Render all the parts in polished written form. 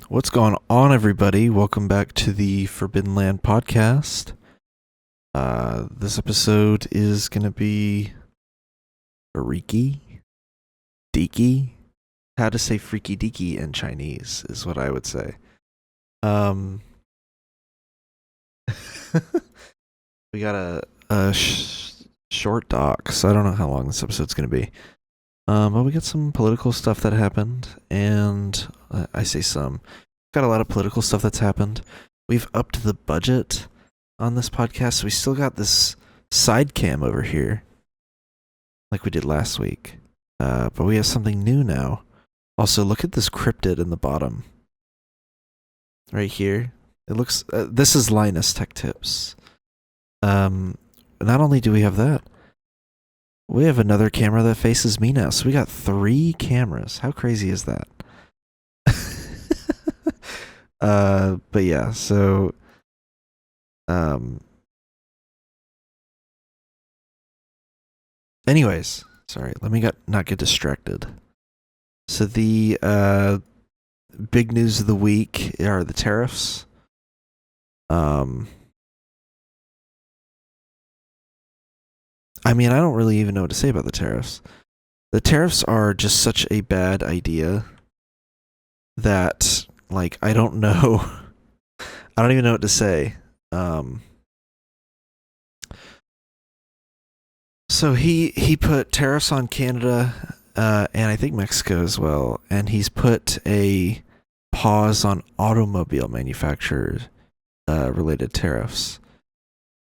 What's going on, everybody? Welcome back to the Forbidden Land podcast. This episode is going to be freaky deaky. How to say freaky deaky in Chinese is what I would say. We got a short doc, so I don't know how long this episode's going to be. But we got some political stuff that happened, and I say some. Got a lot of political stuff that's happened. We've upped the budget on this podcast, so we still got this side cam over here, like we did last week. But we have something new now. Also, look at this cryptid in the bottom. Right here. It looks... this is Linus Tech Tips. Not only do we have that, we have another camera that faces me now. So we got 3 cameras. How crazy is that? But yeah, so anyways, sorry, let me not get distracted. So the big news of the week are the tariffs. I mean, I don't really even know what to say about the tariffs. The tariffs are just such a bad idea that, like, I don't know. I don't even know what to say. So he put tariffs on Canada, and I think Mexico as well, and he's put a pause on automobile manufacturers related tariffs.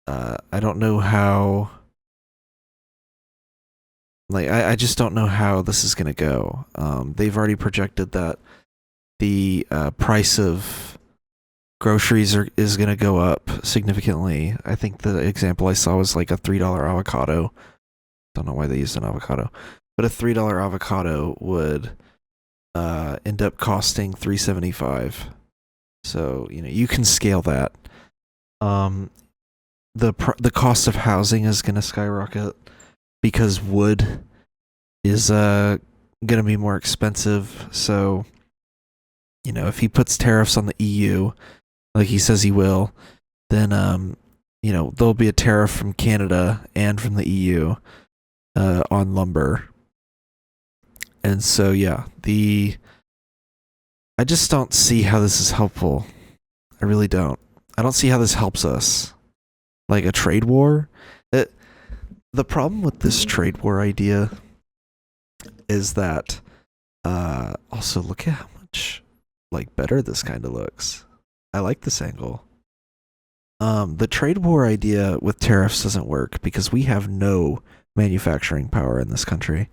I don't know how. Like, I just don't know how this is going to go. They've already projected that the price of groceries is going to go up significantly. I think the example I saw was like a $3 avocado. Don't know why they used an avocado. But a $3 avocado would end up costing $3.75. So, you can scale that. The cost of housing is going to skyrocket, because wood is going to be more expensive. So, if he puts tariffs on the EU, like he says he will, then, there'll be a tariff from Canada and from the EU on lumber. And so, yeah, I just don't see how this is helpful. I really don't. I don't see how this helps us. Like a trade war? The problem with this trade war idea is that, also look at how much, like, better this kind of looks. I like this angle. The trade war idea with tariffs doesn't work because we have no manufacturing power in this country.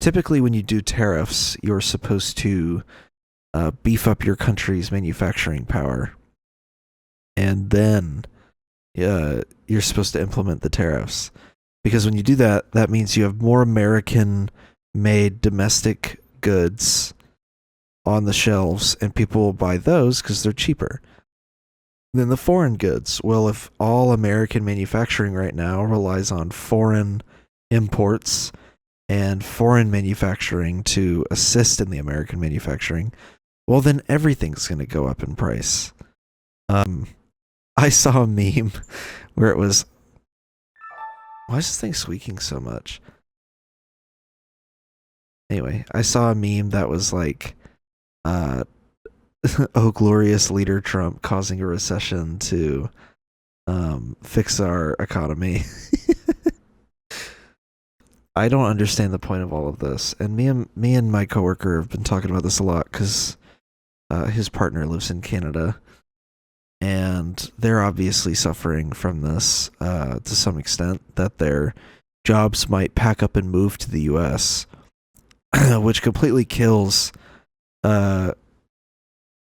Typically, when you do tariffs, you're supposed to beef up your country's manufacturing power, and then you're supposed to implement the tariffs. Because when you do that, that means you have more American-made domestic goods on the shelves, and people will buy those because they're cheaper than the foreign goods. Well, if all American manufacturing right now relies on foreign imports and foreign manufacturing to assist in the American manufacturing, well, then everything's going to go up in price. I saw a meme where it was... Why is this thing squeaking so much? Anyway, I saw a meme that was like, oh, glorious leader Trump causing a recession to fix our economy. I don't understand the point of all of this. And me and my coworker have been talking about this a lot because his partner lives in Canada. And they're obviously suffering from this to some extent, that their jobs might pack up and move to the US, which completely kills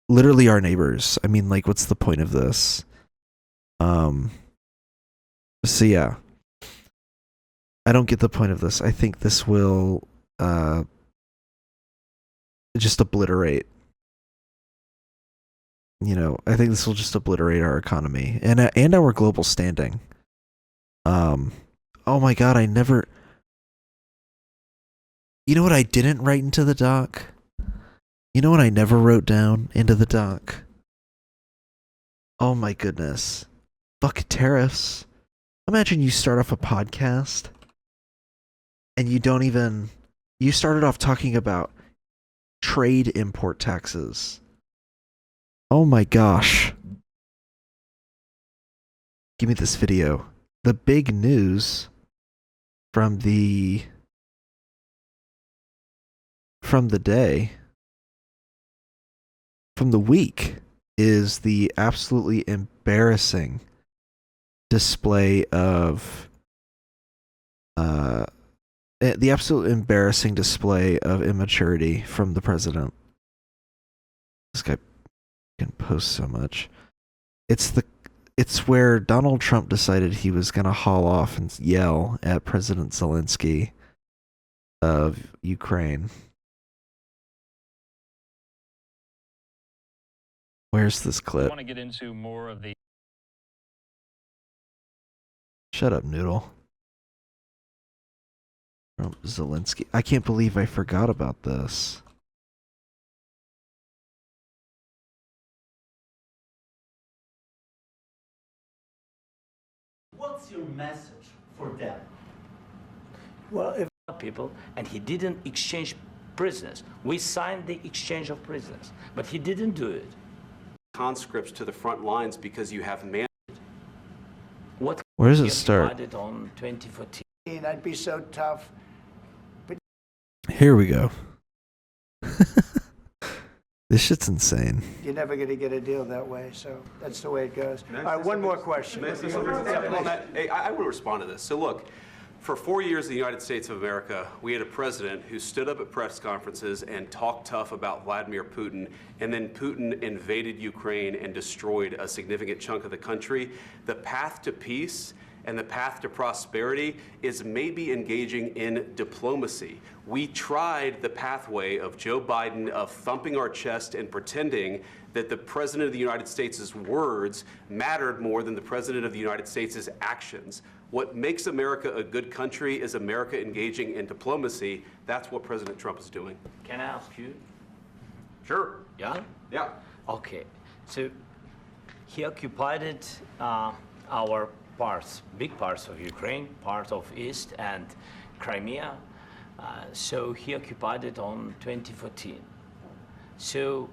literally our neighbors. I mean, like, what's the point of this? So yeah, I don't get the point of this. I think this will just obliterate. I think this will just obliterate our economy and our global standing. Oh my god, I never... You know what I didn't write into the doc? You know what I never wrote down into the doc? Oh my goodness. Fuck tariffs. Imagine you start off a podcast and you started off talking about trade import taxes. Oh my gosh. Give me this video. The big news from the day, from the week, is the absolutely embarrassing display of immaturity from the president. This guy can post so much. It's where Donald Trump decided he was gonna haul off and yell at President Zelensky of Ukraine. Where's this clip? I want to get into more of the... Shut up, Noodle. Zelensky. I can't believe I forgot about this. What's your message for them? Well, if people, and he didn't exchange prisoners. We signed the exchange of prisoners, but he didn't do it. Conscripts to the front lines because you have man. What? Where does it start? On 2014. I'd be so tough. Here we go. This shit's insane. You're never going to get a deal that way, so that's the way it goes. All right, one more question. Hey, I will respond to this. So look, for 4 years in the United States of America, we had a president who stood up at press conferences and talked tough about Vladimir Putin, and then Putin invaded Ukraine and destroyed a significant chunk of the country. The path to peace and the path to prosperity is maybe engaging in diplomacy. We tried the pathway of Joe Biden of thumping our chest and pretending that the President of the United States' words mattered more than the President of the United States' actions. What makes America a good country is America engaging in diplomacy. That's what President Trump is doing. Can I ask you? Sure. Yeah? Yeah. Okay. So he occupied our parts, big parts of Ukraine, part of East and Crimea. So he occupied it on 2014. So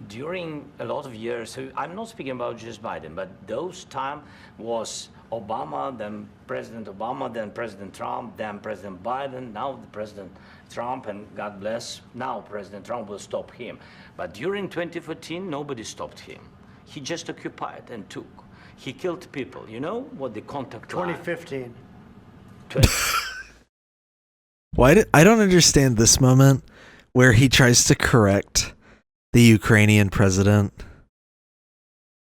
during a lot of years, so I'm not speaking about just Biden, but those time was Obama, then President Obama, then President Trump, then President Biden, now the President Trump, and God bless, now President Trump will stop him. But during 2014, nobody stopped him. He just occupied and took. He killed people. You know what the contact line? 2015. I don't understand this moment where he tries to correct the Ukrainian president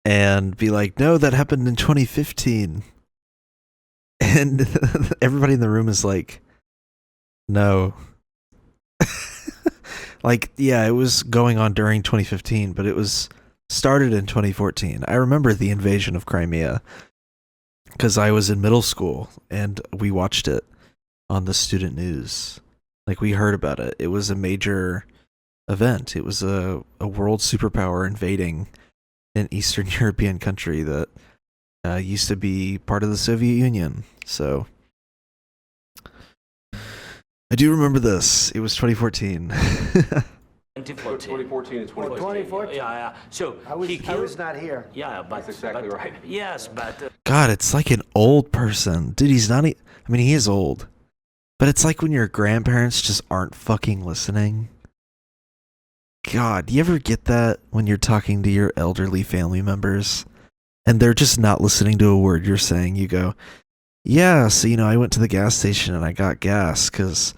and be like, no, that happened in 2015. And everybody in the room is like, no. Like, yeah, it was going on during 2015, but it was started in 2014. I remember the invasion of Crimea because I was in middle school and we watched it on the student news. Like, we heard about it. It was a major event. It was a world superpower invading an Eastern European country that used to be part of the Soviet Union. So I do remember this. It was 2014. 2014 and 2015. 2014. Yeah. So I was not here. Yeah, but That's exactly right. Yes, but God, it's like an old person. Dude, he's not... I mean, he is old. But it's like when your grandparents just aren't fucking listening. God, do you ever get that when you're talking to your elderly family members and they're just not listening to a word you're saying? You go, yeah, so, I went to the gas station and I got gas because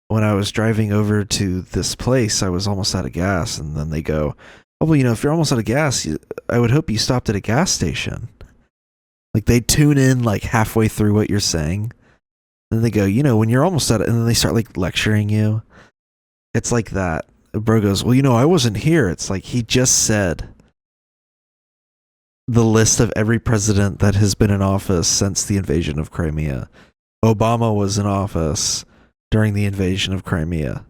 when I was driving over to this place, I was almost out of gas. And then they go, oh, well, if you're almost out of gas, I would hope you stopped at a gas station. Like, they tune in like halfway through what you're saying. Then they go, when you're almost out of, and then they start like lecturing you. It's like that. Bro goes, well, I wasn't here. It's like he just said the list of every president that has been in office since the invasion of Crimea. Obama was in office during the invasion of Crimea.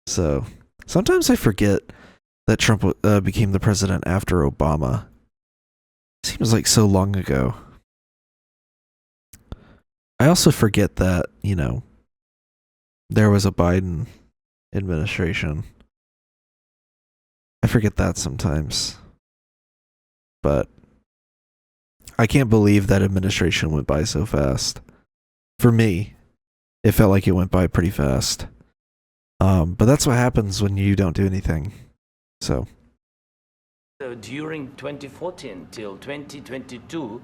So Sometimes I forget that Trump became the president after Obama. Seems like so long ago. I also forget that, you know, there was a Biden administration. I forget that sometimes. But I can't believe that administration went by so fast. For me, it felt like it went by pretty fast. But that's what happens when you don't do anything. So During 2014 till 2022,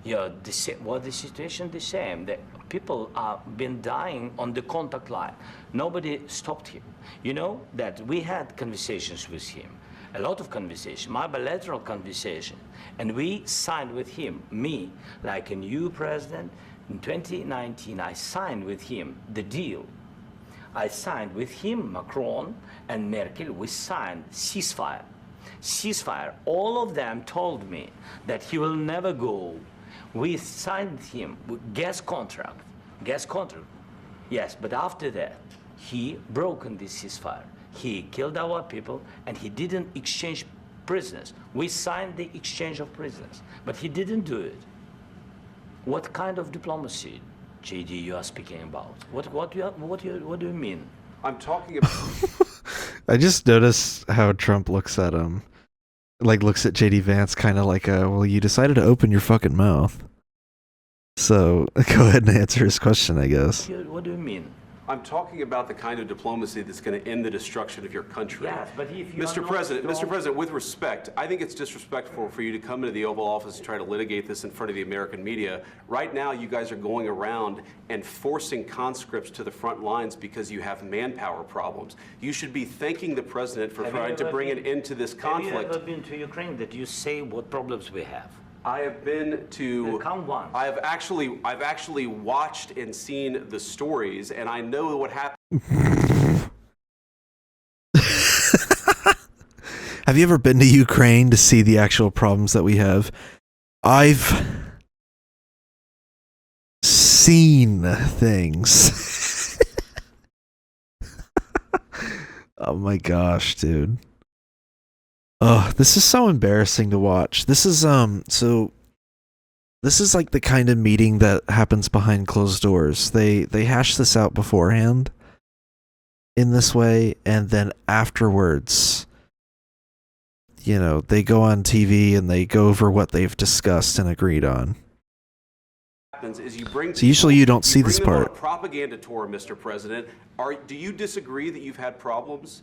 yeah, the situation the same. The people are been dying on the contact line. Nobody stopped him. You know that we had conversations with him, a lot of conversation, my bilateral conversation, and we signed with him, me, like a new president. In 2019, I signed with him the deal. I signed with him, Macron and Merkel, we signed ceasefire. Ceasefire. All of them told me that he will never go. We signed him with gas contract. Gas contract. Yes, but after that, he broken this ceasefire. He killed our people and he didn't exchange prisoners. We signed the exchange of prisoners, but he didn't do it. What kind of diplomacy, JD, you are speaking about? What do you mean? I'm talking about. I just noticed how Trump looks at him. Like, looks at JD Vance kind of like well, you decided to open your fucking mouth. So, go ahead and answer his question, I guess. What do you mean? I'm talking about the kind of diplomacy that's going to end the destruction of your country. Yes, but if you Mr. President, with respect, I think it's disrespectful for you to come into the Oval Office and try to litigate this in front of the American media. Right now, you guys are going around and forcing conscripts to the front lines because you have manpower problems. You should be thanking the president for trying to bring an end to this conflict. Have you ever been to Ukraine that you say what problems we have? I have been to. Come once. I've actually watched and seen the stories, and I know what happened. Have you ever been to Ukraine to see the actual problems that we have? I've seen things. Oh my gosh, dude. Oh, this is so embarrassing to watch. This is this is like the kind of meeting that happens behind closed doors. They hash this out beforehand in this way, and then afterwards, you know, they go on TV and they go over what they've discussed and agreed on. Is you bring So usually you don't see this them on a part. propaganda tour, Mr. President. Do you disagree that you've had problems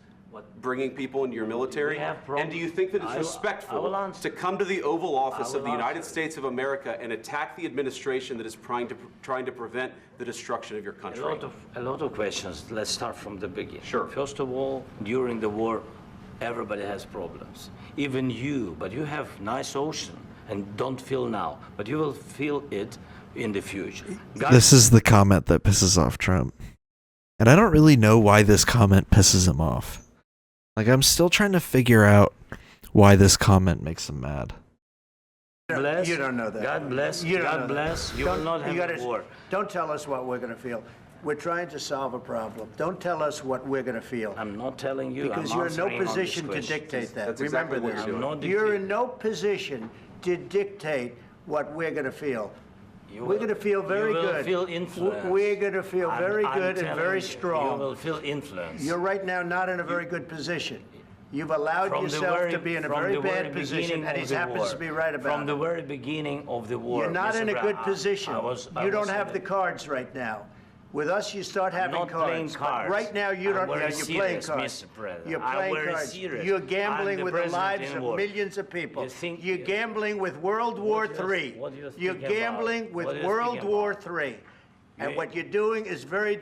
bringing people into your military? We have And do you think that it's I will respectful answer. to come to the Oval Office I of the will United answer. States of America and attack the administration that is trying to prevent the destruction of your country? A lot of questions. Let's start from the beginning. Sure. First of all, during the war, everybody has problems. Even you, but you have nice ocean and don't feel now, but you will feel it in the future. This is the comment that pisses off Trump. And I don't really know why this comment pisses him off. Like, I'm still trying to figure out why this comment makes him mad. bless. You don't know that. God bless. You don't God know bless. that. You will not have gotta- a war. Don't tell us what we're going to feel. We're trying to solve a problem. Don't tell us what we're going to feel. I'm not telling you. Because I'm you're in no answering on this position to question. dictate that. That's Remember exactly what this. you're doing. I'm not You're dictating. in no position to dictate what we're going to feel. You We're will- going to feel very you will good. Feel influence. We're going to feel very I'm good and telling very you, strong. You will feel influence. You're right now not in a very good position. You've allowed From the yourself very- to be in a from very the bad position, beginning and of he the happens war. to be right about From the it. very beginning of the war. You're not Mr. in a Brown, good position. I You don't was have in the a- cards right now. With us, you start having not playing cards. cards. But right now, you I'm don't. very Yeah, you're playing serious, cards. Mr. President. You're I'm playing very cards. serious. You're I'm gambling the with the president lives in of war. millions of people. You think- You're gambling with World War do you- III. what do you You're think about? gambling with What do you World think War about? III. And You- what you're doing is very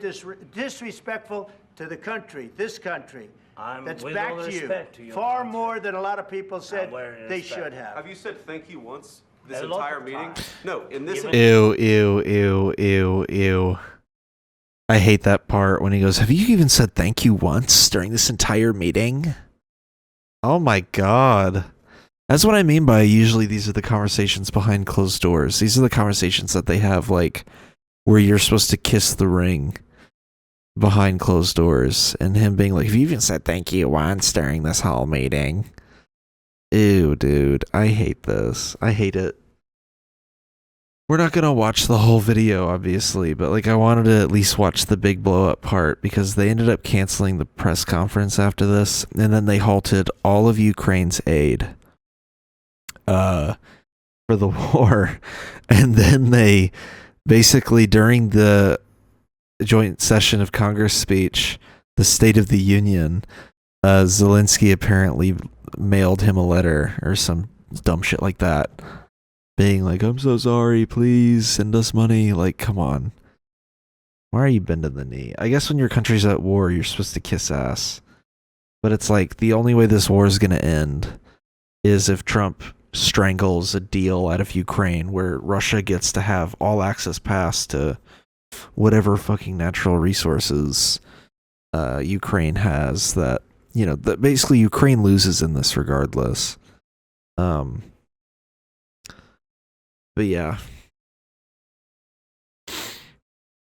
disrespectful to the country, this country. That's with back all to you. respect to your Far country. more than a lot of people said very they respect. should have. Have you said thank you once this A lot entire of meeting? times. No, in this. Even- Ew, ew, ew, ew, ew. I hate that part when he goes, "Have you even said thank you once during this entire meeting?" Oh my god. That's what I mean by usually these are the conversations behind closed doors. These are the conversations that they have, like, where you're supposed to kiss the ring. behind closed doors, and him being like, "Have you even said thank you once during this whole meeting?" Ew, dude, I hate this. I hate it. We're not gonna watch the whole video, obviously, but like I wanted to at least watch the big blow up part because they ended up canceling the press conference after this, and then they halted all of Ukraine's aid for the war, and then they basically during the joint session of Congress speech, the State of the Union, Zelensky apparently mailed him a letter or some dumb shit like that, being like, "I'm so sorry, please send us money." Like, come on. Why are you bending the knee? I guess when your country's at war, you're supposed to kiss ass. But it's like, the only way this war is going to end is if Trump strangles a deal out of Ukraine where Russia gets to have all access pass to whatever fucking natural resources Ukraine has that, you know, that basically Ukraine loses in this regardless. But yeah.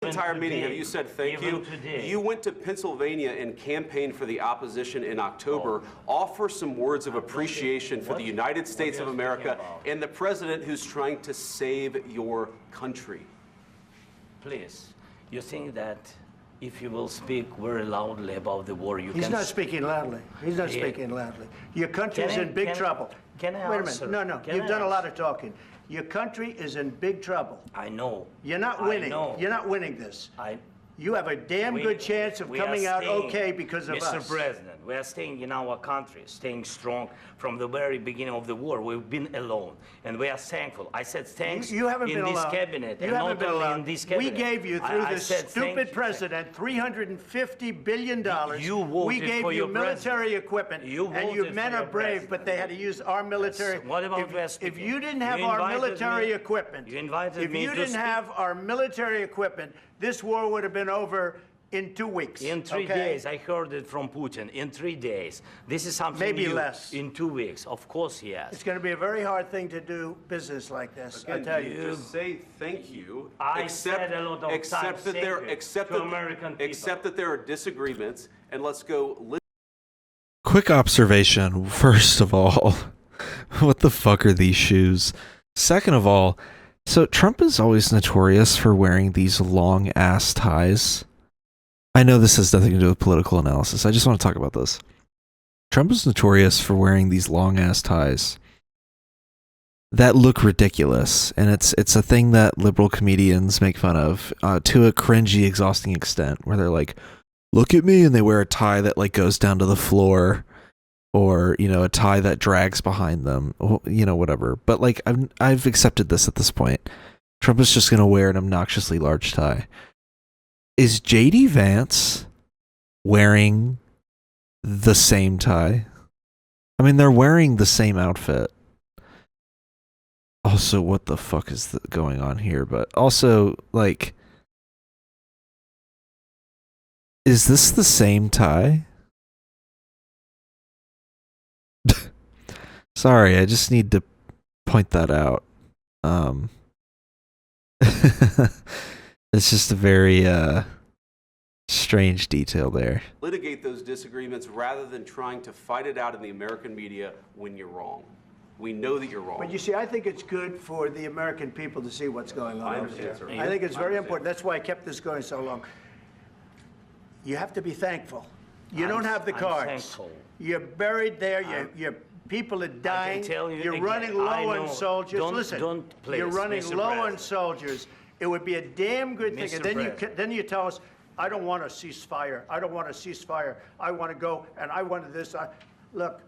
Entire meeting, have you said thank you? You went to Pennsylvania and campaigned for the opposition in October. Offer some words of appreciation for the United States of America and the president who's trying to save your country. Please, you think that if you will speak very loudly about the war, you He's can... not speaking loudly. He's not speaking loudly. Your country is in big trouble. Can I Wait a answer? minute. No, you've done a lot of talking. Your country is in big trouble. I know. You're not winning. You're not winning this. You have a damn good chance of coming out okay because of us. Mr. President, we are staying in our country, staying strong from the very beginning of the war. We've been alone, and we are thankful. I said thanks you haven't in been this alone. cabinet, You and haven't not been only alone. in this cabinet. We gave you, through I this said thank stupid you. president, $350 billion. You voted we gave for you your military president. equipment, You and your voted men for are your brave, president. but they had to use our military. Yes. What about West If people? you didn't have You our invited military me- equipment, You invited if me you to didn't speak. have our military equipment, this war would have been over in 2 weeks. In 3 days, I heard it from Putin. In 3 days, this is something Maybe new. less. In 2 weeks, of course, yes. It's going to be a very hard thing to do business like this. I Again, tell you you. just say thank you. I said a lot of accept times that thank there, you accept to that, American people. accept that there are disagreements, and let's go. Quick observation. First of all, what the fuck are these shoes? Second of all, so Trump is always notorious for wearing these long ass ties. I know this has nothing to do with political analysis. I just want to talk about this. Trump is notorious for wearing these long ass ties that look ridiculous, and it's a thing that liberal comedians make fun of to a cringy, exhausting extent, where they're like, "Look at me," and they wear a tie that like goes down to the floor, or you know, a tie that drags behind them, you know, whatever. But like, I've accepted this at this point. Trump is just gonna wear an obnoxiously large tie. Is JD Vance wearing the same tie? I mean, they're wearing the same outfit. Also, what the fuck is going on here? But also, like, is this the same tie? Sorry, I just need to point that out. It's just a very strange detail there. Litigate those disagreements rather than trying to fight it out in the American media when you're wrong. We know that you're wrong. But you see, I think it's good for the American people to see what's going on. I understand, sir. I think it's very important. That's why I kept this going so long. You have to be thankful. You don't have the I'm cards. thankful. You're buried there. Your people are dying. tell you You're again, running low I on know. soldiers. Listen, Don't please, you're running Mr. low on President. soldiers. It would be a damn good thing. Mr. And President. then you tell us, I don't want a ceasefire. I don't want a ceasefire. I want to go, and I wanted this. Look,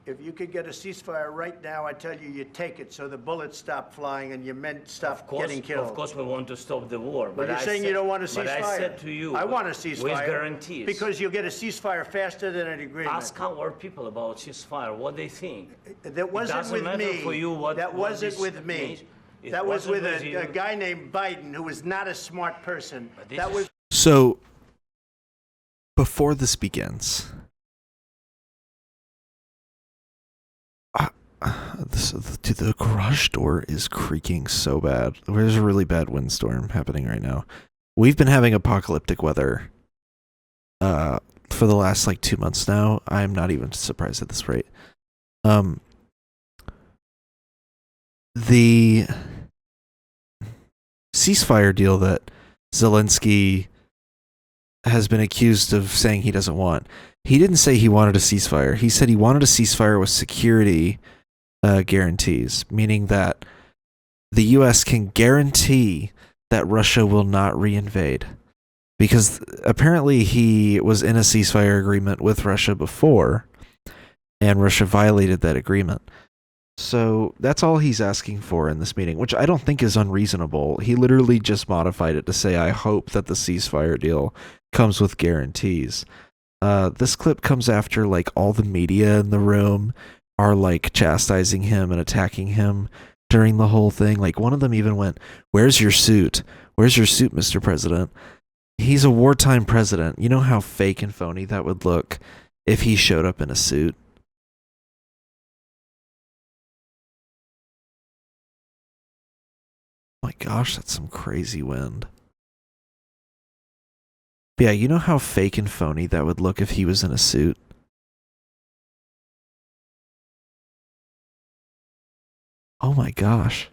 if you could get a ceasefire right now, I tell you, you take it so the bullets stop flying and your men stop getting killed. Of course, we want to stop the war. But you're saying you don't want a ceasefire. But I said to you, I want a ceasefire. with guarantees. Because you'll get a ceasefire faster than an agreement. Ask our people about ceasefire, what they think. That wasn't doesn't with matter me. for you what- That what wasn't this with me. means. It That was wasn't with with you. a guy named Biden, who was not a smart person. this That is- was. So, before this begins, dude, the garage door is creaking so bad. There's a really bad windstorm happening right now. We've been having apocalyptic weather for the last like 2 months now. I'm not even surprised at this rate. The ceasefire deal that Zelensky has been accused of saying he doesn't want. He didn't say he wanted a ceasefire. He said he wanted a ceasefire with security guarantees, meaning that the U.S. can guarantee that Russia will not reinvade. Because apparently he was in a ceasefire agreement with Russia before, and Russia violated that agreement. So that's all he's asking for in this meeting, which I don't think is unreasonable. He literally just modified it to say, I hope that the ceasefire deal comes with guarantees. This clip comes after like all the media in the room are like chastising him and attacking him during the whole thing. Like one of them even went, "Where's your suit? Where's your suit, Mr. President?" He's a wartime president. You know how fake and phony that would look if he showed up in a suit? Oh my gosh, that's some crazy wind. But yeah, you know how fake and phony that would look if he was in a suit? Oh my gosh.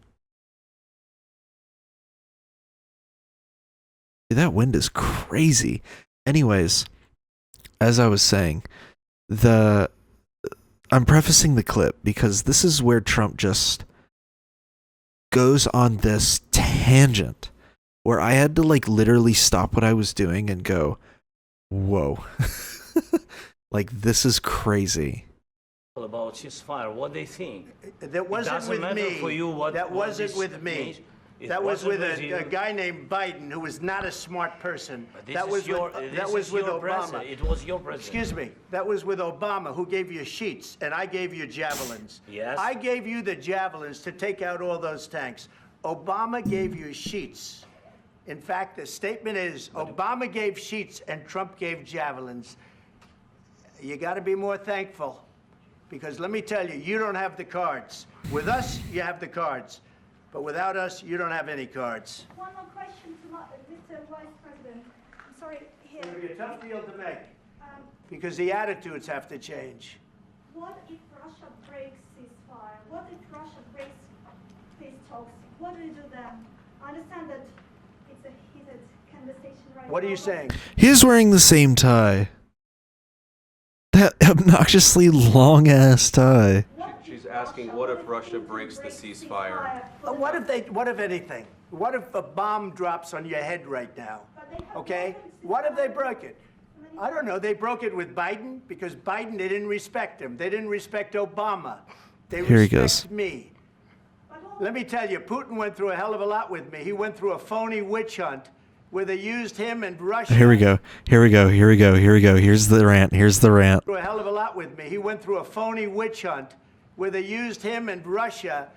Dude, that wind is crazy. Anyways, as I was saying, I'm prefacing the clip because this is where Trump just goes on this tangent where I had to like literally stop what I was doing and go, whoa. Like this is crazy. About ceasefire, what they think. That wasn't doesn't with matter me. for you what- That what wasn't this with me. means. It That was wasn't with with you. a guy named Biden who was not a smart person. But this That is was your, with, this that was is with your Obama. president. It was your president. Excuse me. That was with Obama, who gave you sheets, and I gave you javelins. Yes. I gave you the javelins to take out all those tanks. Obama gave you sheets. In fact, the statement is Obama gave sheets and Trump gave javelins. You got to be more thankful, because let me tell you, you don't have the cards. With us, you have the cards. But without us, you don't have any cards. One more question to Mr. Vice President. I'm sorry, here. It's going to be a tough deal to make, Um, because the attitudes have to change. what if Russia breaks ceasefire? What if Russia breaks peace talks? What do you do then? I understand that it's a heated conversation right now. What are you but saying? He's wearing the same tie. That obnoxiously long ass tie. what if She's asking, Russia- what if Putin Russia breaks the ceasefire? for What the- if anything? What if a bomb drops on your head right now? But they have Okay? broken What if they ceasefire. broke it? I don't know. They broke it with Biden because Biden, they didn't respect him. They didn't respect Obama. They Here he respect goes. me. But all- Let me tell you, Putin went through a hell of a lot with me. He went through a phony witch hunt where they used him and Russia. Here we go. Here we go. Here we go. Here we go. Here's the rant. Here's the rant. Through a hell of a lot with me. He went through a phony witch hunt where they used him and Russia.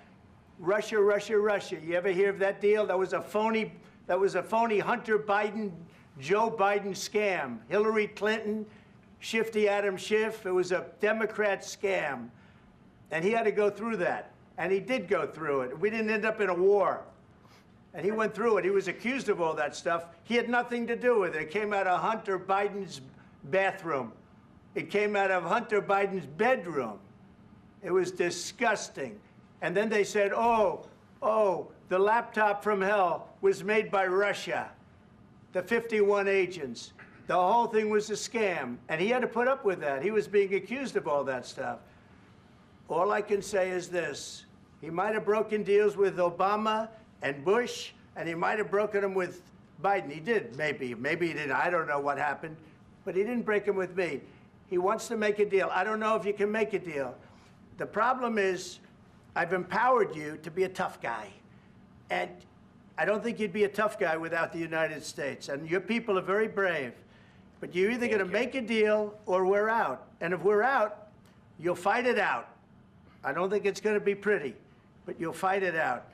Russia. You ever hear of that deal? That was a phony Hunter Biden, Joe Biden scam. Hillary Clinton, Shifty Adam Schiff. It was a Democrat scam. And he had to go through that. And he did go through it. We didn't end up in a war. And he went through it. He was accused of all that stuff. He had nothing to do with it. It came out of Hunter Biden's bathroom. It came out of Hunter Biden's bedroom. It was disgusting. And then they said, oh, the laptop from hell was made by Russia, the 51 agents. The whole thing was a scam. And he had to put up with that. He was being accused of all that stuff. All I can say is this. He might have broken deals with Obama and Bush, and he might have broken them with Biden. He did, maybe. Maybe he didn't. I don't know what happened. But he didn't break them with me. He wants to make a deal. I don't know if you can make a deal. The problem is I've empowered you to be a tough guy. And I don't think you'd be a tough guy without the United States. And your people are very brave. But you're either going to make a deal or we're out. And if we're out, you'll fight it out. I don't think it's going to be pretty, but you'll fight it out.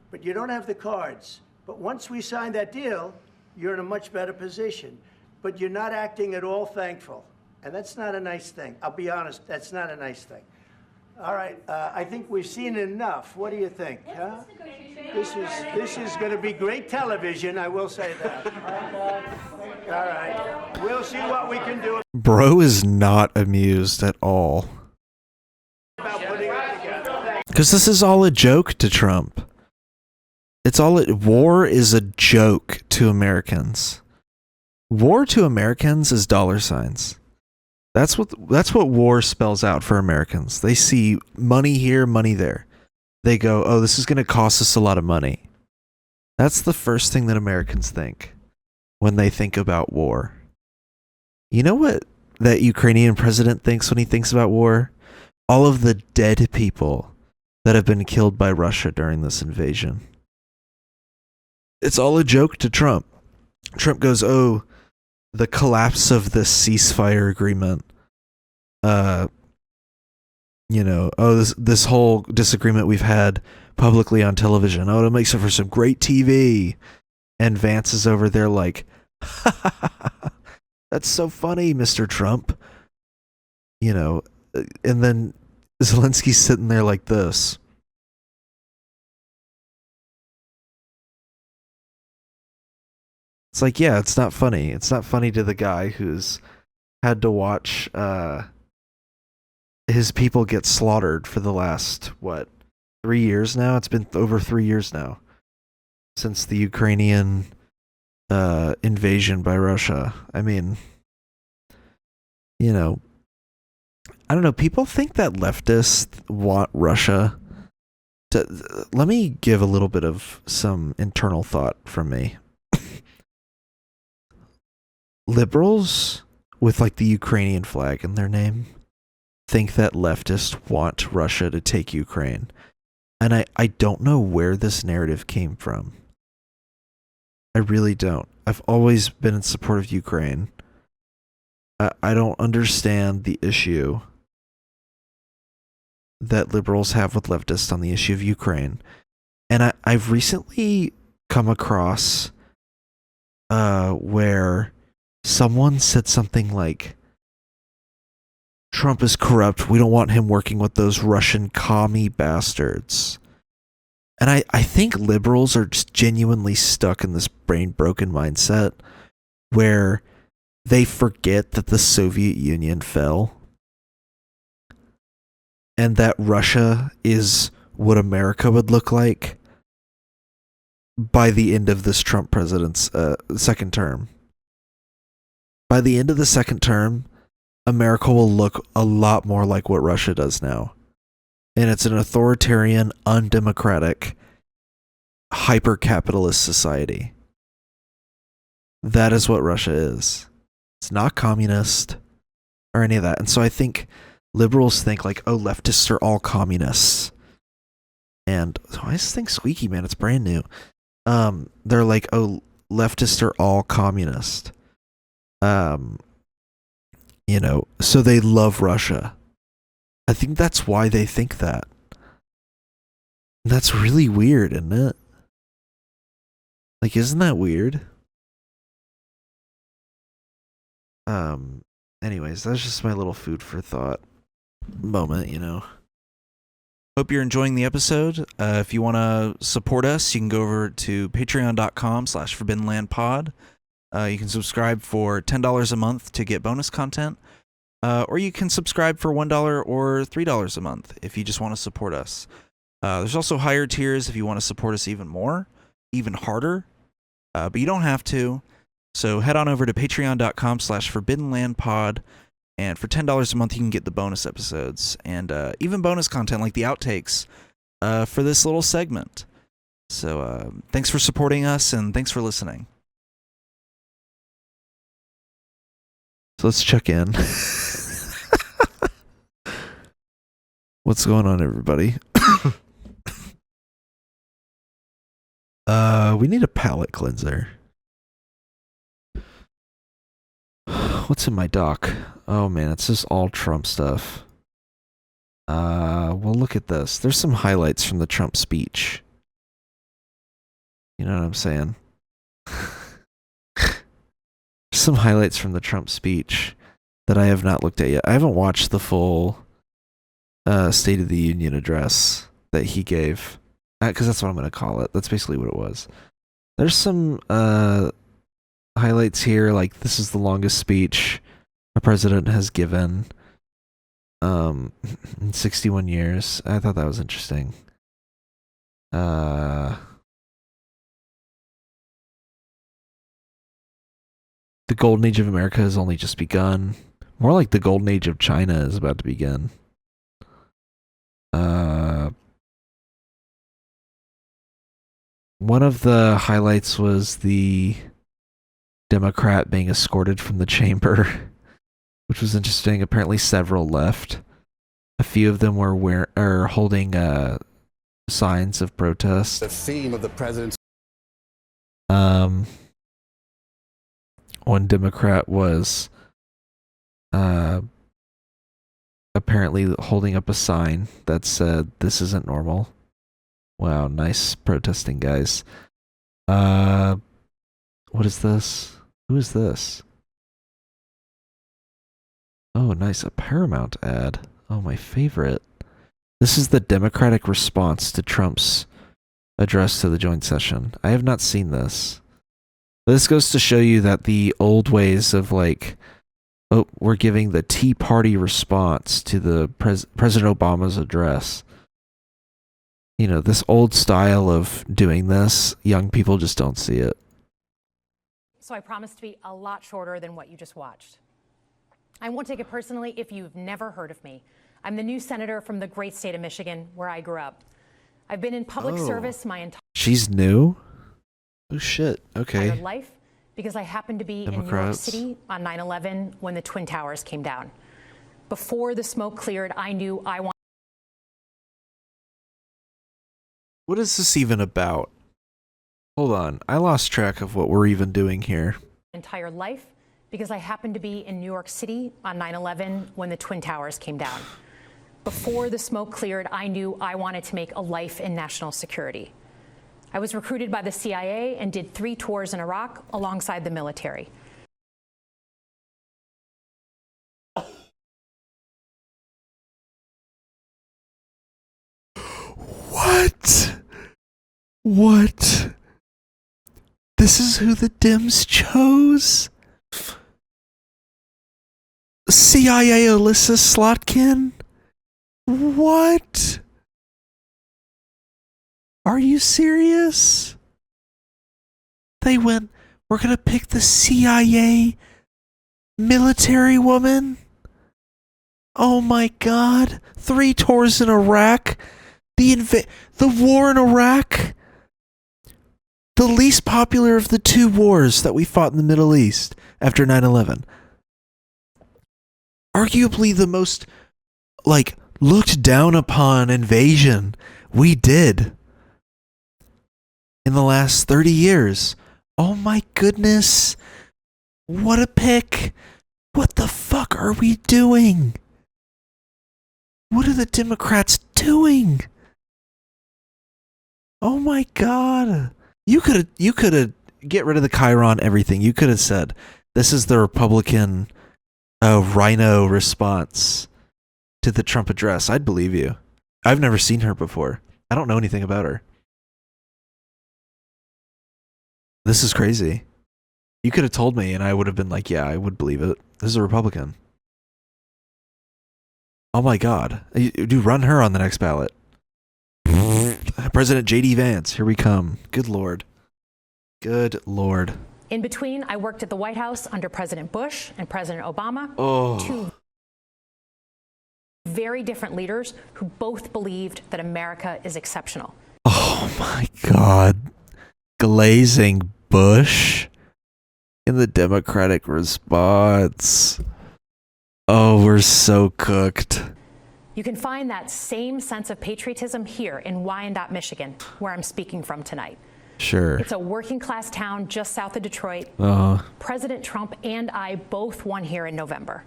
But you don't have the cards. But once we sign that deal, you're in a much better position. But you're not acting at all thankful. And that's not a nice thing. I'll be honest, that's not a nice thing. All right, I think we've seen enough. What do you think? Huh? This is going to be great television, I will say that. All right. We'll see what we can do Bro is not amused at all. about putting it together. Because this is all a joke to Trump. War is a joke to Americans. War to Americans is dollar signs. That's what war spells out for Americans. They see money here, money there. They go, oh, this is going to cost us a lot of money. That's the first thing that Americans think when they think about war. You know what that Ukrainian president thinks when he thinks about war? All of the dead people that have been killed by Russia during this invasion. It's all a joke to Trump. Trump goes, oh, the collapse of the ceasefire agreement. This whole disagreement we've had publicly on television. Oh, it makes it for some great TV. And Vance is over there like, that's so funny, Mr. Trump. And then Zelensky's sitting there like this. It's like, yeah, it's not funny. It's not funny to the guy who's had to watch his people get slaughtered for the last, 3 years now? It's been over 3 years now since the Ukrainian invasion by Russia. I mean, I don't know. People think that leftists want Russia to... Let me give a little bit of some internal thought from me. Liberals with the Ukrainian flag in their name think that leftists want Russia to take Ukraine. And I don't know where this narrative came from. I really don't. I've always been in support of Ukraine. I don't understand the issue that liberals have with leftists on the issue of Ukraine. And I've recently come across where someone said something like, Trump is corrupt. We don't want him working with those Russian commie bastards. And I think liberals are just genuinely stuck in this brain-broken mindset where they forget that the Soviet Union fell and that Russia is what America would look like by the end of this Trump president's second term. By the end of the second term, America will look a lot more like what Russia does now. And it's an authoritarian, undemocratic, hyper-capitalist society. That is what Russia is. It's not communist or any of that. And so I think liberals think oh, leftists are all communists. And why is this thing squeaky, man? It's brand new. They're like, oh, leftists are all communist. So they love Russia. I think that's why they think that. That's really weird, isn't it? Isn't that weird? Anyways, that's just my little food for thought moment, Hope you're enjoying the episode. If you want to support us, you can go over to patreon.com/forbiddenlandpod. You can subscribe for $10 a month to get bonus content. Or you can subscribe for $1 or $3 a month if you just want to support us. There's also higher tiers if you want to support us even more, even harder. But you don't have to. So head on over to patreon.com/forbiddenlandpod. And for $10 a month, you can get the bonus episodes and even bonus content like the outtakes for this little segment. So thanks for supporting us and thanks for listening. So let's check in. What's going on, everybody? We need a palate cleanser. What's in my dock? Oh man, it's just all Trump stuff. Well, look at this. There's some highlights from the Trump speech. You know what I'm saying? Some highlights from the Trump speech that I have not looked at yet. I haven't watched the full State of the Union address that he gave, because that's what I'm going to call it. That's basically what it was. There's some highlights here, like this is the longest speech a president has given in 61 years. I thought that was interesting. The golden age of America has only just begun. More like the golden age of China is about to begin. One of the highlights was the Democrat being escorted from the chamber, which was interesting. Apparently several left. A few of them were holding signs of protest. The theme of the president's One Democrat was apparently holding up a sign that said, "This isn't normal." Wow, nice protesting, guys. What is this? Who is this? Oh, nice. A Paramount ad. Oh, my favorite. This is the Democratic response to Trump's address to the joint session. I have not seen this. This goes to show you that the old ways of like, oh, we're giving the Tea Party response to the President Obama's address. You know, this old style of doing this, young people just don't see it. So I promise to be a lot shorter than what you just watched. I won't take it personally if you've never heard of me. I'm the new senator from the great state of Michigan, where I grew up. I've been in public service my entire She's new? Oh shit. Okay. life because I happened to be in New York Democrats. City on 9/11 when the Twin Towers came down. Before the smoke cleared, I knew I wanted What is this even about? Hold on. I lost track of what we're even doing here. entire life because I happened to be in New York City on 9/11 when the Twin Towers came down. Before the smoke cleared, I knew I wanted to make a life in national security. I was recruited by the CIA and did 3 tours in Iraq alongside the military. What? What? This is who the Dems chose? CIA Alyssa Slotkin? What? Are you serious? They went, we're gonna pick the CIA military woman? Oh my god. 3 tours in Iraq? The war in Iraq? The least popular of the 2 wars that we fought in the Middle East after 9/11. Arguably the most, like, looked down upon invasion we did in the last 30 years. Oh my goodness. What a pick. What the fuck are we doing? What are the Democrats doing? Oh my god. You could have get rid of the Chiron everything. You could have said, this is the Republican rhino response to the Trump address. I'd believe you. I've never seen her before. I don't know anything about her. This is crazy. You could have told me and I would have been like, yeah, I would believe it. This is a Republican. Oh my god. Do run her on the next ballot. President J.D. Vance, here we come. Good lord. Good lord. In between, I worked at the White House under President Bush and President Obama. Oh. 2 very different leaders who both believed that America is exceptional. Oh my god. Glazing Bush in the Democratic response. Oh, we're so cooked. You can find that same sense of patriotism here in Wyandotte, Michigan, where I'm speaking from tonight. Sure. It's a working class town just south of Detroit. President Trump and I both won here in November.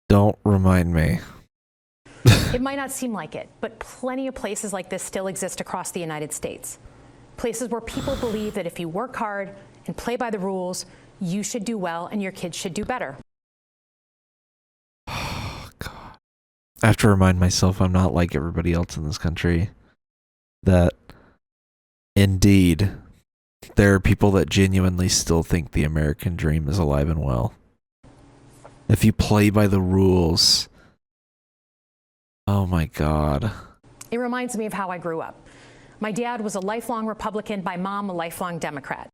Don't remind me. It might not seem like it, but plenty of places like this still exist across the United States. Places where people believe that if you work hard and play by the rules, you should do well and your kids should do better. Oh, God. I have to remind myself I'm not like everybody else in this country. That, indeed, there are people that genuinely still think the American dream is alive and well. If you play by the rules, oh my God. It reminds me of how I grew up. My dad was a lifelong Republican, my mom a lifelong Democrat.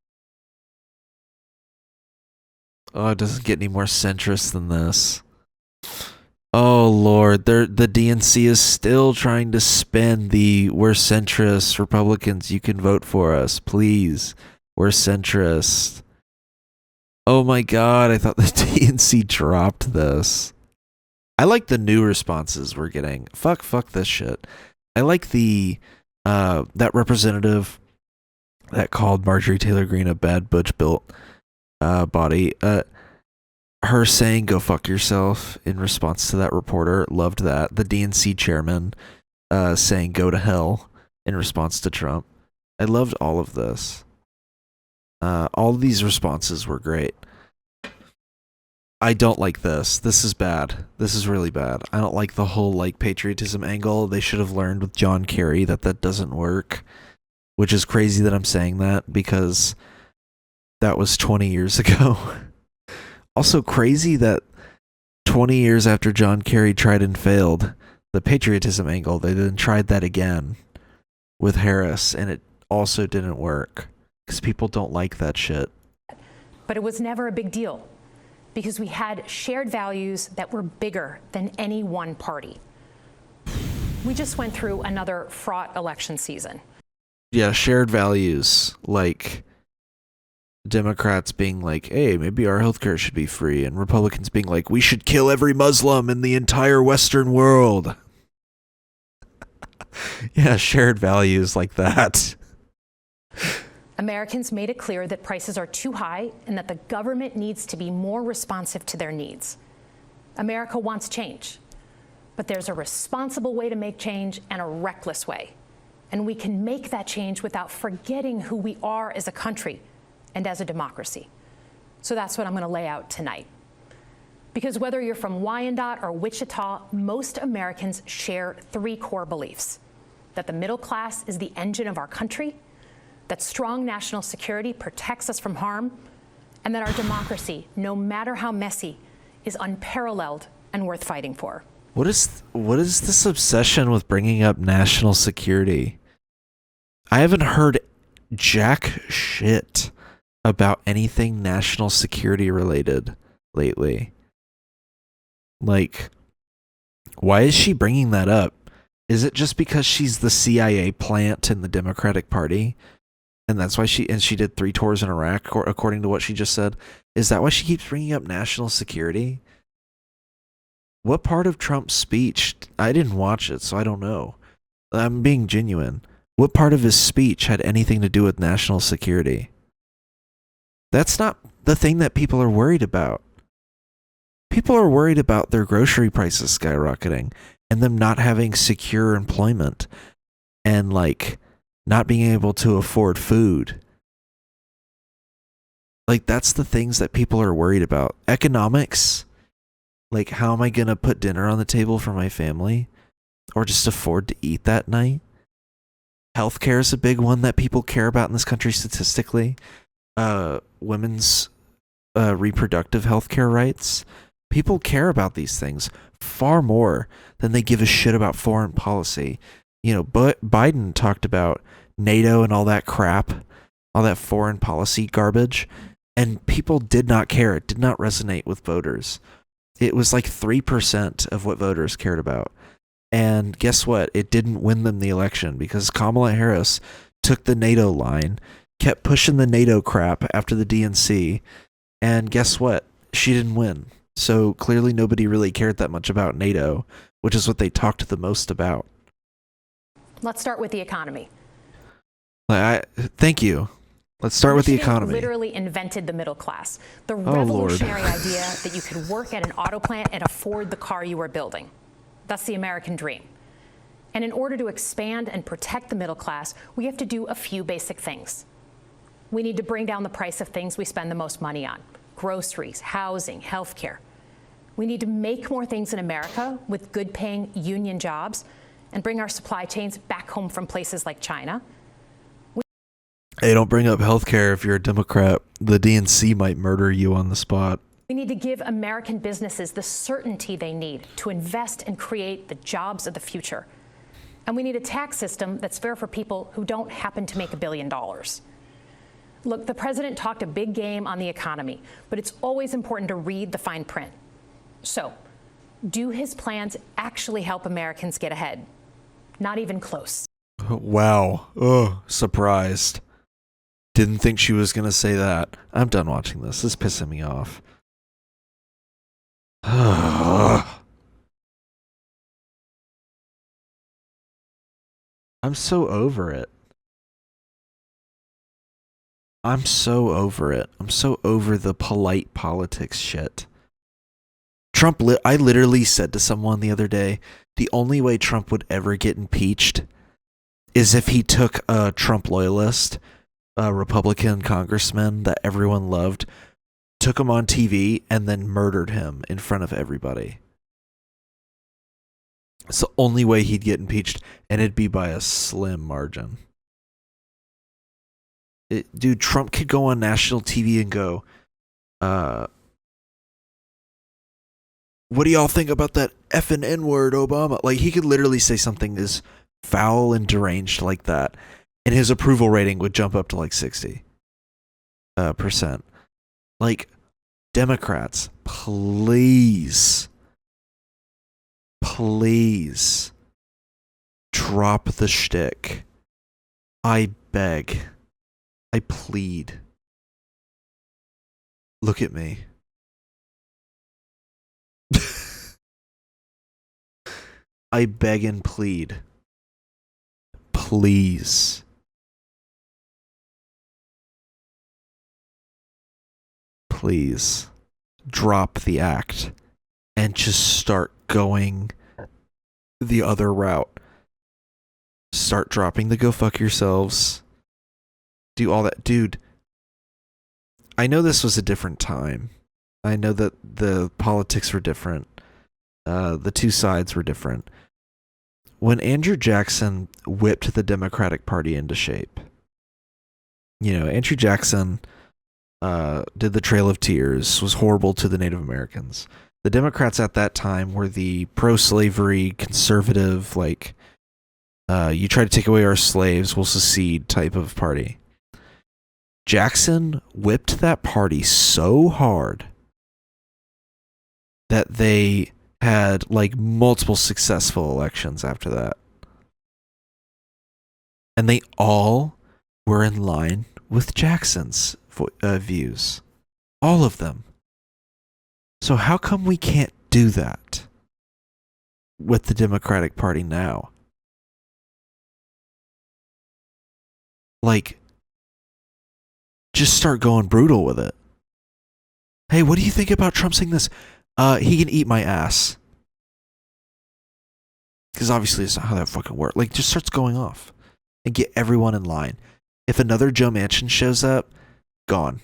Oh, it doesn't get any more centrist than this. Oh Lord, the DNC is still trying to spin the "we're centrist Republicans, you can vote for us, please. We're centrist." Oh my God, I thought the DNC dropped this. I like the new responses we're getting. Fuck this shit. I like the that representative that called Marjorie Taylor Greene a bad butch built body. Her saying "go fuck yourself" in response to that reporter, loved that. The DNC chairman saying "go to hell" in response to Trump. I loved all of this. All of these responses were great. I don't like this. This is bad. This is really bad. I don't like the whole like patriotism angle. They should have learned with John Kerry that doesn't work, which is crazy that I'm saying that because that was 20 years ago. Also crazy that 20 years after John Kerry tried and failed the patriotism angle, they then tried that again with Harris, and it also didn't work because people don't like that shit. But it was never a big deal because we had shared values that were bigger than any one party. We just went through another fraught election season. Yeah, shared values, like Democrats being like, hey, maybe our healthcare should be free, and Republicans being like, we should kill every Muslim in the entire Western world. Yeah, shared values like that. Americans made it clear that prices are too high and that the government needs to be more responsive to their needs. America wants change, but there's a responsible way to make change and a reckless way. And we can make that change without forgetting who we are as a country and as a democracy. So that's what I'm going to lay out tonight. Because whether you're from Wyandotte or Wichita, most Americans share three core beliefs: that the middle class is the engine of our country, that strong national security protects us from harm, and that our democracy, no matter how messy, is unparalleled and worth fighting for. What is this obsession with bringing up national security? I haven't heard jack shit about anything national security related lately. Like, why is she bringing that up? Is it just because she's the CIA plant in the Democratic Party? And that's why she did 3 tours in Iraq, according to what she just said. Is that why she keeps bringing up national security? What part of Trump's speech? I didn't watch it, so I don't know. I'm being genuine. What part of his speech had anything to do with national security? That's not the thing that people are worried about. People are worried about their grocery prices skyrocketing and them not having secure employment and like not being able to afford food. Like, that's the things that people are worried about. Economics, like, how am I going to put dinner on the table for my family or just afford to eat that night? Healthcare is a big one that people care about in this country statistically. Women's reproductive healthcare rights. People care about these things far more than they give a shit about foreign policy. You know, but Biden talked about NATO and all that crap, all that foreign policy garbage, and people did not care. It did not resonate with voters. It was like 3% of what voters cared about. And guess what? It didn't win them the election because Kamala Harris took the NATO line, kept pushing the NATO crap after the DNC, and guess what? She didn't win. So clearly nobody really cared that much about NATO, which is what they talked the most about. Let's start with the economy. Thank you. Let's start with the economy. Literally invented the middle class. The Lord. revolutionary idea that you could work at an auto plant and afford the car you were building. That's the American dream. And in order to expand and protect the middle class, we have to do a few basic things. We need to bring down the price of things we spend the most money on: groceries, housing, healthcare. We need to make more things in America with good-paying union jobs and bring our supply chains back home from places like China. Hey, don't bring up healthcare if you're a Democrat. The DNC might murder you on the spot. We need to give American businesses the certainty they need to invest and create the jobs of the future. And we need a tax system that's fair for people who don't happen to make $1 billion. Look, the president talked a big game on the economy, but it's always important to read the fine print. So, do his plans actually help Americans get ahead? Not even close. Wow. Oh, surprised. Didn't think she was going to say that. I'm done watching this. This is pissing me off. I'm so over it. I'm so over it. I'm so over the polite politics shit. I literally said to someone the other day, the only way Trump would ever get impeached is if he took a Trump loyalist, a Republican congressman that everyone loved, took him on TV, and then murdered him in front of everybody. It's the only way he'd get impeached, and it'd be by a slim margin. Dude, Trump could go on national TV and go, what do y'all think about that effing N-word, Obama? Like, he could literally say something as foul and deranged like that, and his approval rating would jump up to like 60%. Like, Democrats, please drop the shtick. I beg. I plead. Look at me. I beg and plead. Please. Please. Drop the act and just start going the other route. Start dropping the go fuck yourselves. Do all that. Dude, I know this was a different time. I know that the politics were different. The two sides were different. When Andrew Jackson whipped the Democratic Party into shape, you know, Andrew Jackson did the Trail of Tears, was horrible to the Native Americans. The Democrats at that time were the pro-slavery, conservative, like, you try to take away our slaves, we'll secede type of party. Jackson whipped that party so hard that they had like multiple successful elections after that. And they all were in line with Jackson's views. All of them. So how come we can't do that with the Democratic Party now? Like, just start going brutal with it. Hey, what do you think about Trump saying this? He can eat my ass. Because obviously it's not how that fucking works. Like, just starts going off. And get everyone in line. If another Joe Manchin shows up, gone.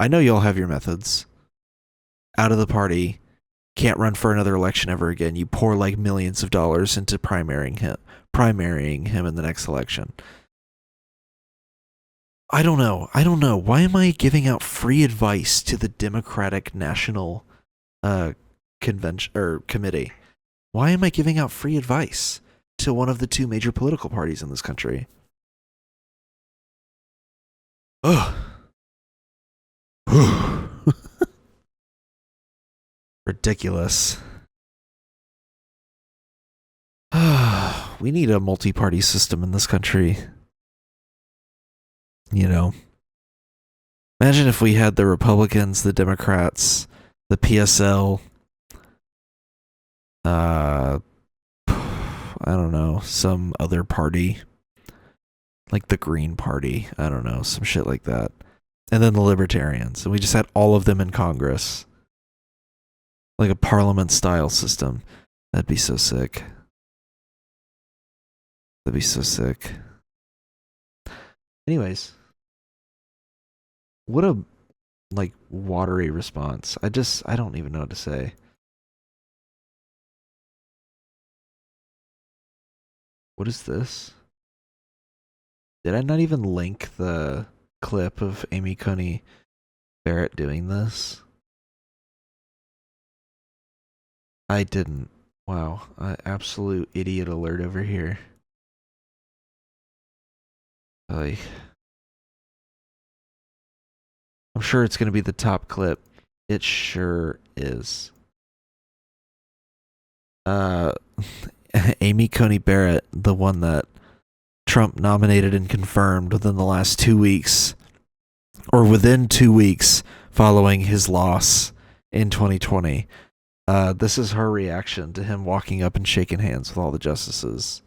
I know y'all have your methods. Out of the party. Can't run for another election ever again. You pour like millions of dollars into primarying him in the next election. I don't know. Why am I giving out free advice to the Democratic National Convention or Committee? Why am I giving out free advice to one of the two major political parties in this country? Ugh. Ridiculous. We need a multi-party system in this country. You know, imagine if we had the Republicans, the Democrats, the PSL, I don't know, some other party, like the Green Party, I don't know, some shit like that, and then the Libertarians, and we just had all of them in Congress, like a parliament-style system. That'd be so sick. That'd be so sick. Anyways. What a, like, watery response. I don't even know what to say. What is this? Did I not even link the clip of Amy Coney Barrett doing this? I didn't. Wow, absolute idiot alert over here. Like, I'm sure it's going to be the top clip. It sure is. Amy Coney Barrett, the one that Trump nominated and confirmed within the last 2 weeks, or within 2 weeks following his loss in 2020. This is her reaction to him walking up and shaking hands with all the justices.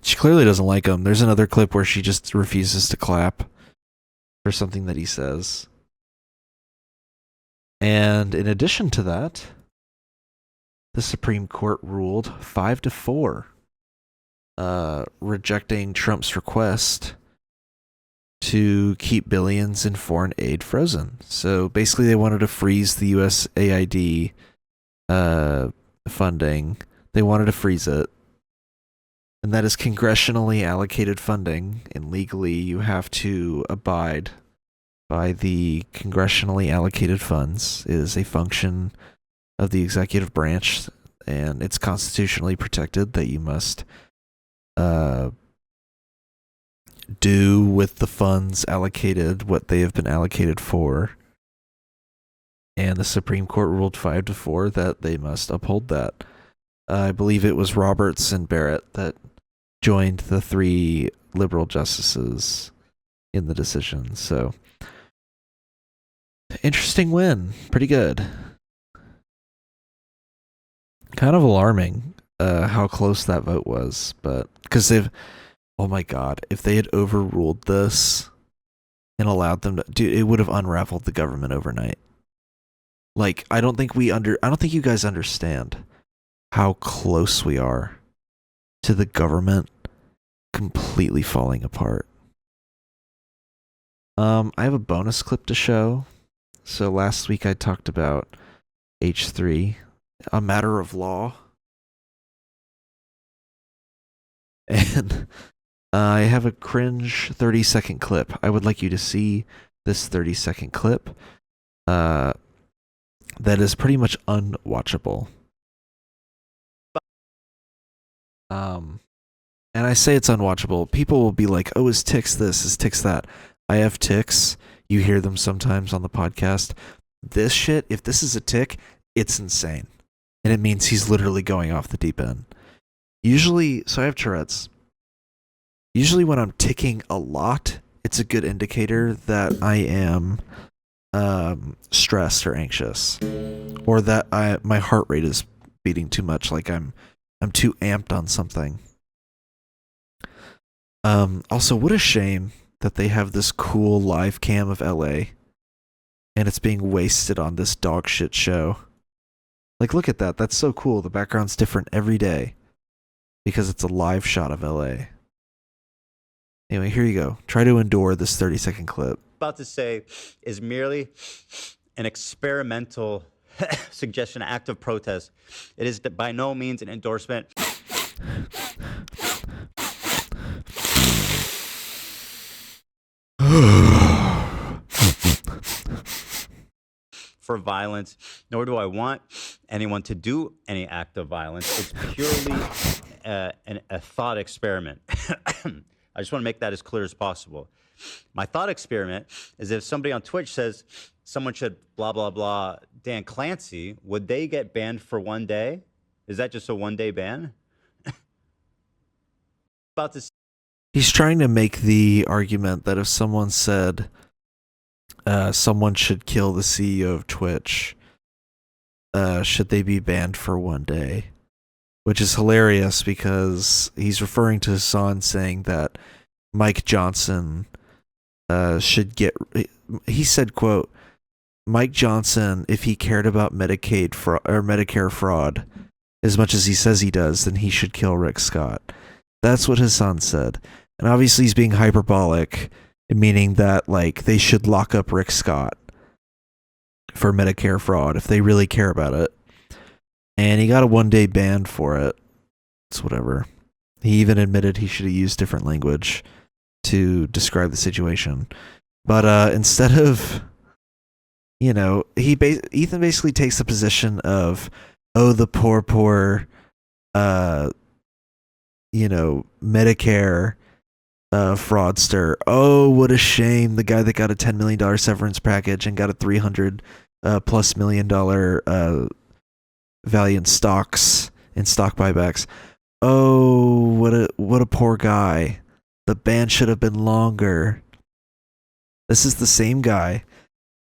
She clearly doesn't like him. There's another clip where she just refuses to clap for something that he says. And in addition to that, the Supreme Court ruled 5-4, rejecting Trump's request to keep billions in foreign aid frozen. So basically they wanted to freeze the USAID funding. They wanted to freeze it. And that is congressionally allocated funding, and legally you have to abide by the congressionally allocated funds. It is a function of the executive branch, and it's constitutionally protected that you must do with the funds allocated what they have been allocated for. And the Supreme Court ruled 5-4 that they must uphold that. I believe it was Roberts and Barrett that joined the 3 liberal justices in the decision. So, interesting win. Pretty good. Kind of alarming how close that vote was, but because oh my god, if they had overruled this and allowed them to, dude, it would have unraveled the government overnight. Like, I don't think you guys understand how close we are to the government completely falling apart. I have a bonus clip to show. So last week I talked about H3, a matter of law. And I have a cringe 30-second clip. I would like you to see this 30-second clip that is pretty much unwatchable. And I say it's unwatchable. People will be like, oh, is Tix this? Is Tix that? I have tics. You hear them sometimes on the podcast. This shit, if this is a tick, it's insane. And it means he's literally going off the deep end. Usually, so I have Tourette's. Usually when I'm ticking a lot, it's a good indicator that I am stressed or anxious. Or that my heart rate is beating too much, like I'm too amped on something. Also, what a shame that they have this cool live cam of LA and it's being wasted on this dog shit show. Like, look at that. That's so cool. The background's different every day because it's a live shot of LA. Anyway, here you go. Try to endure this 30-second clip. About to say is merely an experimental suggestion, act of protest. It is by no means an endorsement for violence, nor do I want anyone to do any act of violence. It's purely a thought experiment. I just want to make that as clear as possible. My thought experiment is if somebody on Twitch says someone should blah, blah, blah, Dan Clancy, would they get banned for 1 day? Is that just a 1-day ban? About to. He's trying to make the argument that if someone said someone should kill the CEO of Twitch, should they be banned for 1 day? Which is hilarious because he's referring to Hassan saying that Mike Johnson should get. He said, "quote Mike Johnson, if he cared about Medicaid or Medicare fraud as much as he says he does, then he should kill Rick Scott." That's what Hassan said, and obviously he's being hyperbolic, meaning that like they should lock up Rick Scott, for Medicare fraud if they really care about it. And he got a 1-day ban for it. It's whatever. He even admitted he should have used different language to describe the situation. But instead of, Ethan basically takes the position of, oh, the poor, Medicare fraudster. Oh, what a shame. The guy that got a $10 million severance package and got a $300 plus million value in stocks and stock buybacks. Oh, what a poor guy. The ban should have been longer. This is the same guy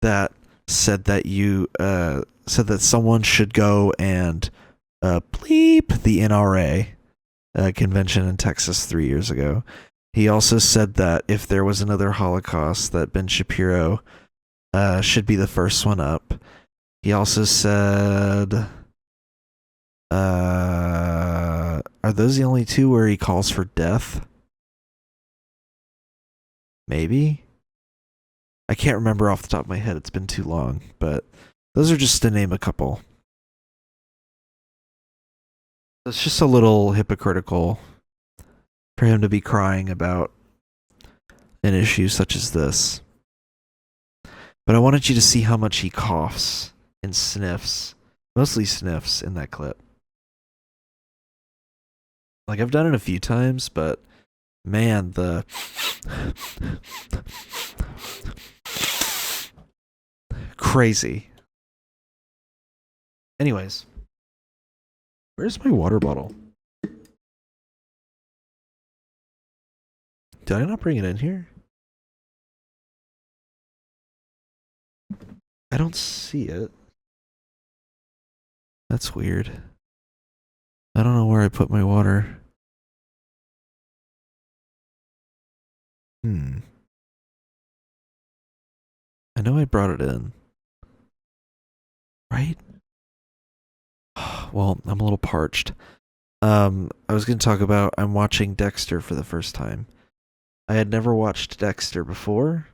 that said that someone should go and bleep the NRA convention in Texas 3 years ago. He also said that if there was another Holocaust, that Ben Shapiro should be the first one up. He also said, are those the only two where he calls for death? Maybe? I can't remember off the top of my head. It's been too long, but those are just to name a couple. It's just a little hypocritical for him to be crying about an issue such as this. But I wanted you to see how much he coughs and sniffs, mostly sniffs in that clip. Like, I've done it a few times, but man, the crazy. Anyways, where's my water bottle? Did I not bring it in here? I don't see it. That's weird. I don't know where I put my water. I know I brought it in. Right? Well, I'm a little parched. I was going to talk about I'm watching Dexter for the first time. I had never watched Dexter before.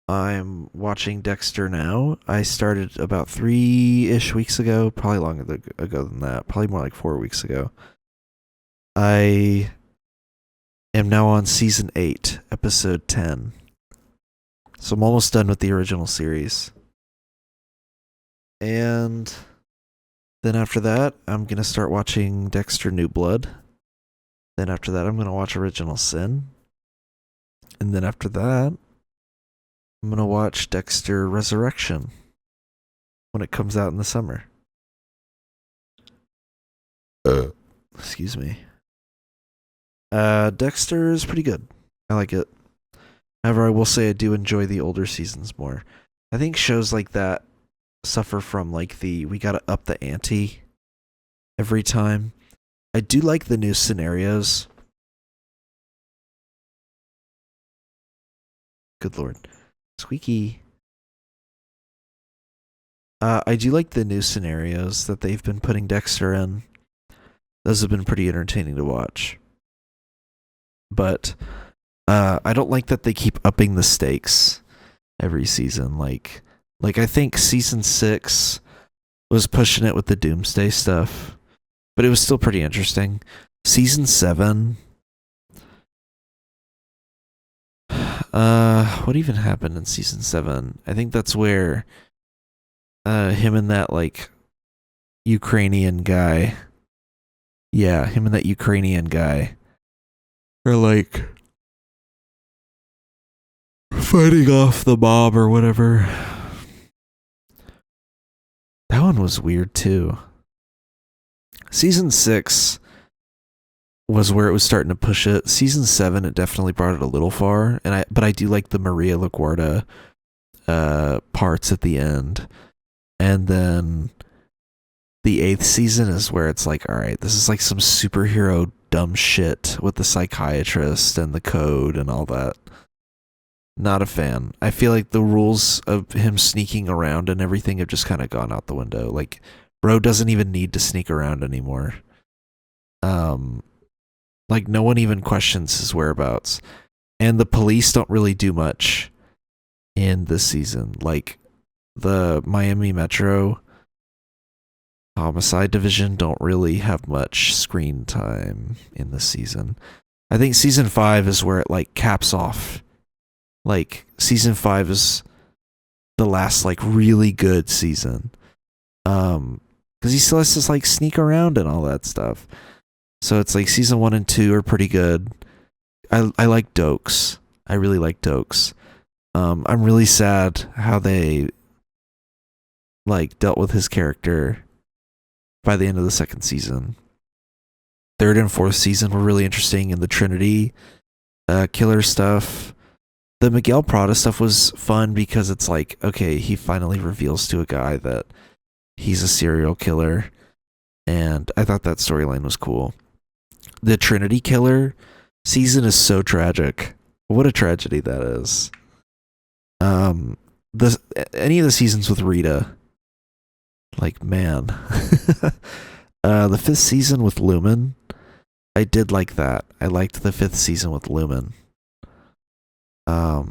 I'm watching Dexter now. I started about 3-ish weeks ago, probably longer ago than that, probably more like 4 weeks ago. I am now on season 8, episode 10. So I'm almost done with the original series. And then after that, I'm going to start watching Dexter New Blood. Then after that, I'm going to watch Original Sin. And then after that, I'm going to watch Dexter Resurrection when it comes out in the summer. Excuse me. Dexter is pretty good. I like it. However, I will say I do enjoy the older seasons more. I think shows like that suffer from like we gotta up the ante every time. I do like the new scenarios. Good lord. Squeaky. I do like the new scenarios that they've been putting Dexter in. Those have been pretty entertaining to watch. But I don't like that they keep upping the stakes every season. Like I think season 6 was pushing it with the Doomsday stuff, but it was still pretty interesting. Season 7, what even happened in season 7? I think that's where him and that like Ukrainian guy, him and that Ukrainian guy are like fighting off the mob or whatever. That one was weird too. Season 6 was where it was starting to push it. Season 7, it definitely brought it a little far, but I do like the Maria LaGuardia parts at the end. And then the 8th season is where it's like, all right, this is like some superhero dumb shit with the psychiatrist and the code and all that. Not a fan. I feel like the rules of him sneaking around and everything have just kind of gone out the window. Like, bro doesn't even need to sneak around anymore. Like, no one even questions his whereabouts. And the police don't really do much in this season. Like, the Miami Metro Homicide Division don't really have much screen time in this season. I think season 5 is where it like caps off. Like season 5 is the last like really good season. Because he still has to like sneak around and all that stuff. So it's like season 1 and 2 are pretty good. I like Dokes. I really like Dokes. I'm really sad how they like dealt with his character by the end of the second season. Third and fourth season were really interesting, and the Trinity killer stuff. The Miguel Prada stuff was fun because it's like, okay, he finally reveals to a guy that he's a serial killer, and I thought that storyline was cool. The Trinity killer season is so tragic. What a tragedy that is. Any of the seasons with Rita, like, man. The fifth season with Lumen, I did like that. I liked the fifth season with Lumen. The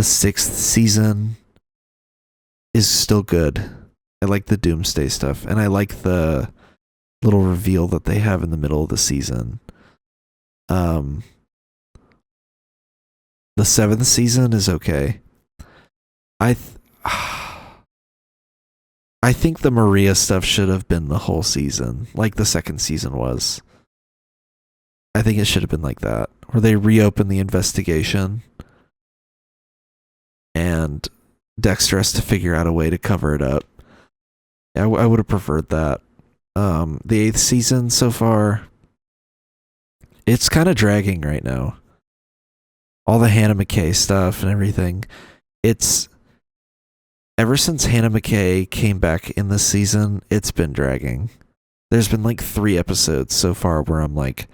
sixth season is still good. I like the Doomsday stuff, and I like the little reveal that they have in the middle of the season. The seventh season is okay. I think the Maria stuff should have been the whole season, like the second season was. I think it should have been like that, where they reopen the investigation and Dexter has to figure out a way to cover it up. I would have preferred that. The eighth season so far, it's kind of dragging right now. All the Hannah McKay stuff and everything. It's ever since Hannah McKay came back in this season, it's been dragging. There's been like 3 episodes so far where I'm like,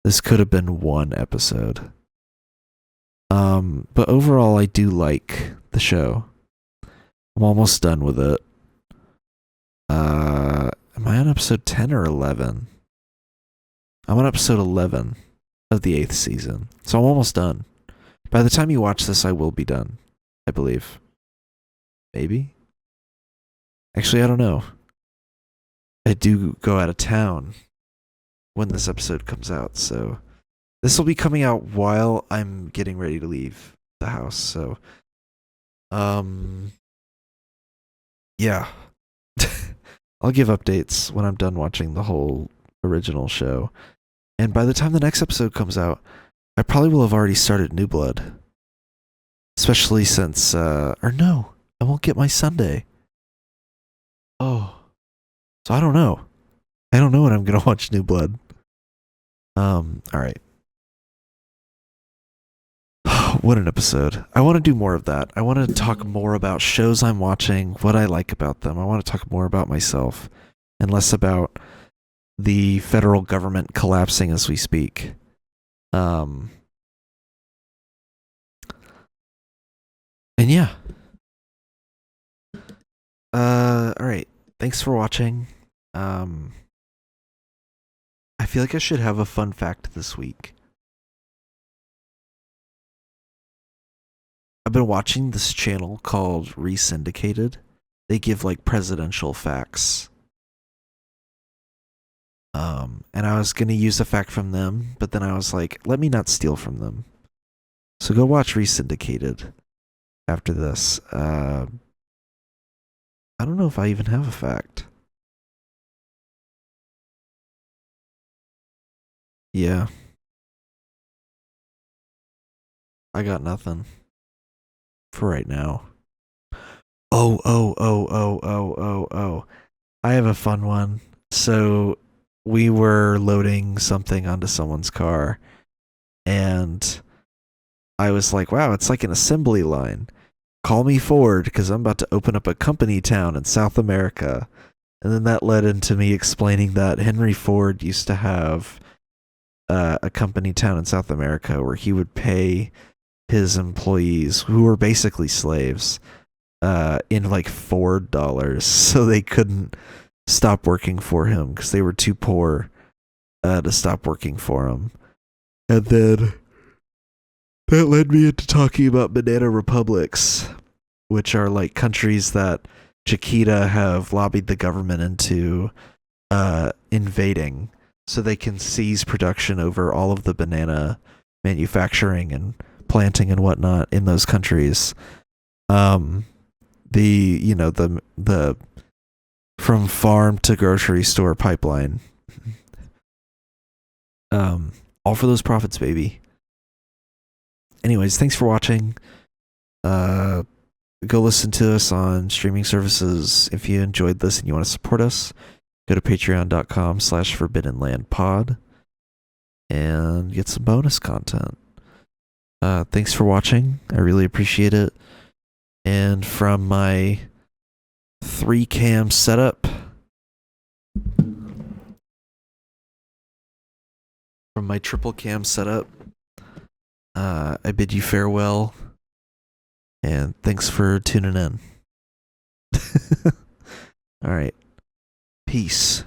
this could have been 1 episode. But overall, I do like the show. I'm almost done with it. Am I on episode 10 or 11? I'm on episode 11 of the 8th season. So I'm almost done. By the time you watch this, I will be done, I believe. Maybe? Actually, I don't know. I do go out of town when this episode comes out, so this will be coming out while I'm getting ready to leave the house, so yeah. I'll give updates when I'm done watching the whole original show. And by the time the next episode comes out, I probably will have already started New Blood. Especially since or no, I won't get my Sunday. Oh. So I don't know. I don't know when I'm gonna watch New Blood. Alright. What an episode. I want to do more of that. I want to talk more about shows I'm watching, what I like about them. I want to talk more about myself and less about the federal government collapsing as we speak. And yeah. Alright. Thanks for watching. I feel like I should have a fun fact this week. I've been watching this channel called Resyndicated. They give like presidential facts. And I was going to use a fact from them, but then I was like, let me not steal from them. So go watch Resyndicated after this. I don't know if I even have a fact. Yeah. I got nothing for right now. Oh. I have a fun one. So we were loading something onto someone's car and I was like, wow, it's like an assembly line. Call me Ford because I'm about to open up a company town in South America. And then that led into me explaining that Henry Ford used to have a company town in South America where he would pay his employees, who were basically slaves, in like $4 so they couldn't stop working for him because they were too poor to stop working for him. And then that led me into talking about banana republics which are like countries that Chiquita have lobbied the government into invading so they can seize production over all of the banana manufacturing and planting and whatnot in those countries. The from farm to grocery store pipeline. All for those profits, baby. Anyways, thanks for watching. Go listen to us on streaming services. If you enjoyed this and you want to support us, go to patreon.com/forbiddenlandpod and get some bonus content. Thanks for watching. I really appreciate it. And from my 3-cam setup, from my triple cam setup, I bid you farewell. And thanks for tuning in. All right. Peace.